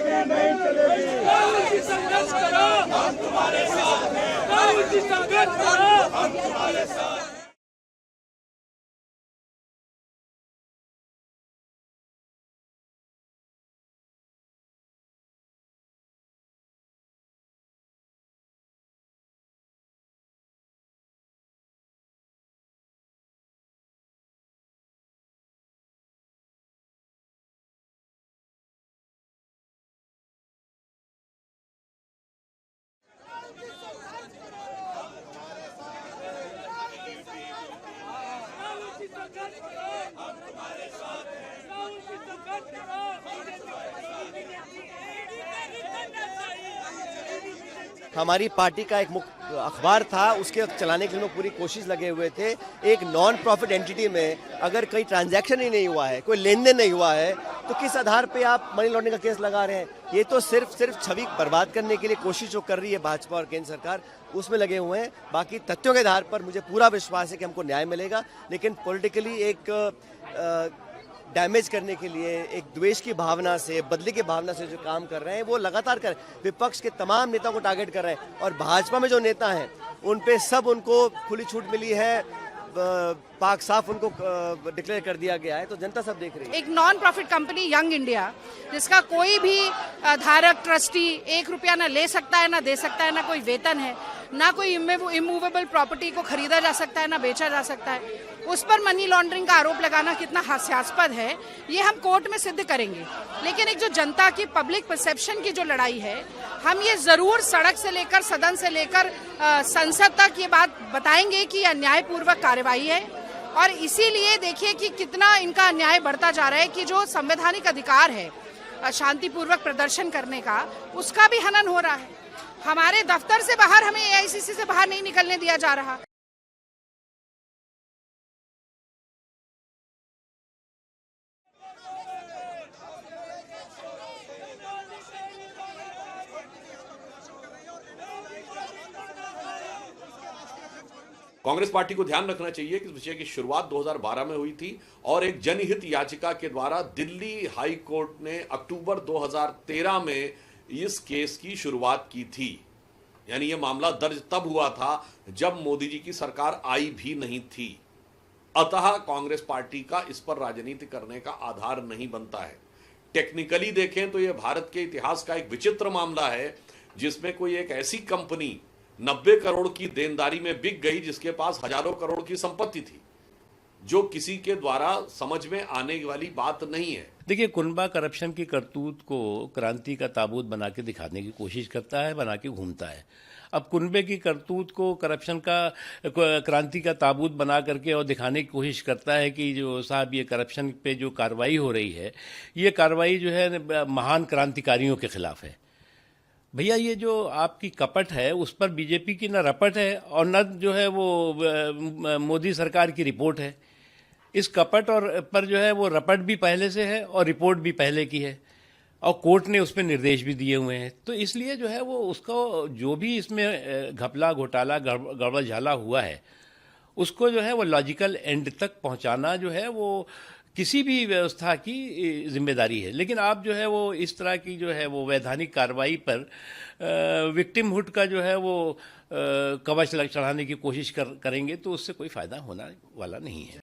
चलेगी, नहीं चलेगी। राहुल जी संघर्ष करो, हम तुम्हारे साथ हैं। राहुल जी संघर्ष करो, हम तुम्हारे साथ हैं। हमारी पार्टी का एक मुख्य अखबार था, उसके चलाने के लिए लोग पूरी कोशिश लगे हुए थे। एक नॉन प्रॉफिट एंटिटी में अगर कोई ट्रांजैक्शन ही नहीं हुआ है, कोई लेन देन नहीं हुआ है, तो किस आधार पे आप मनी लॉन्ड्रिंग का केस लगा रहे हैं? ये तो सिर्फ छवि बर्बाद करने के लिए कोशिश जो कर रही है भाजपा और केंद्र सरकार, उसमें लगे हुए हैं। बाकी तथ्यों के आधार पर मुझे पूरा विश्वास है कि हमको न्याय मिलेगा, लेकिन पॉलिटिकली एक डैमेज करने के लिए, एक द्वेष की भावना से, बदले की भावना से जो काम कर रहे हैं वो लगातार कर, विपक्ष के तमाम नेताओं को टारगेट कर रहे हैं। और भाजपा में जो नेता हैं उन पे सब उनको खुली छूट मिली है, पाक साफ उनको डिक्लेयर कर दिया गया है, तो जनता सब देख रही है। एक non profit company young India, जिसका कोई भी धारक ट्रस्टी 1 रुपया ना ले सकता है, ना दे सकता है, ना कोई वेतन है, ना कोई इमूवेबल प्रॉपर्टी को खरीदा जा सकता है, ना बेचा जा सकता है, उस पर मनी लॉन्ड्रिंग का आरोप लगाना कितना हास्यास्पद है, ये हम कोर्ट में सिद्ध करेंगे। लेकिन एक जो जनता की पब्लिक परसेप्शन की जो लड़ाई है, हम ये जरूर सड़क से लेकर, सदन से लेकर संसद तक ये बात बताएंगे कि अन्यायपूर्वक कार्रवाई है। और इसीलिए देखिए कि कितना इनका अन्याय बढ़ता जा रहा है कि जो संवैधानिक अधिकार है शांतिपूर्वक प्रदर्शन करने का, उसका भी हनन हो रहा है। हमारे दफ्तर से बाहर हमें एआईसीसी से बाहर नहीं निकलने दिया जा रहा। कांग्रेस पार्टी को ध्यान रखना चाहिए कि इस विषय की शुरुआत 2012 में हुई थी और एक जनहित याचिका के द्वारा दिल्ली हाई कोर्ट ने अक्टूबर 2013 में इस केस की शुरुआत की थी। यानी यह मामला दर्ज तब हुआ था जब मोदी जी की सरकार आई भी नहीं थी। अतः कांग्रेस पार्टी का इस पर राजनीति करने का आधार नहीं बनता है। टेक्निकली देखें तो यह भारत के इतिहास का एक विचित्र मामला है, जिसमें कोई एक ऐसी कंपनी 90 करोड़ की देनदारी में बिक गई जिसके पास हजारों करोड़ की संपत्ति थी, जो किसी के द्वारा समझ में आने वाली बात नहीं है। देखिए, कुनबा करप्शन की करतूत को क्रांति का ताबूत बना के दिखाने की कोशिश करता है, बना के घूमता है। अब कुनबे की करतूत को करप्शन का क्रांति का ताबूत बना करके और दिखाने की कोशिश करता है कि जो साहब ये करप्शन पे जो कार्रवाई हो रही है, ये कार्रवाई जो है महान क्रांतिकारियों के खिलाफ है। भैया, ये जो आपकी कपट है उस पर बीजेपी की न रपट है और न जो है वो मोदी सरकार की रिपोर्ट है। इस कपट और पर जो है वो रपट भी पहले से है और रिपोर्ट भी पहले की है और कोर्ट ने उस पर निर्देश भी दिए हुए हैं। तो इसलिए जो है वो उसको जो भी इसमें घपला घोटाला गड़बड़ झाला हुआ है, उसको जो है वो लॉजिकल एंड तक पहुंचाना जो है वो किसी भी व्यवस्था की जिम्मेदारी है। लेकिन आप जो है वो इस तरह की जो है वो वैधानिक कार्रवाई पर विक्टिमहुड का जो है वो कवच चढ़ाने की कोशिश करेंगे तो उससे कोई फायदा होना वाला नहीं है।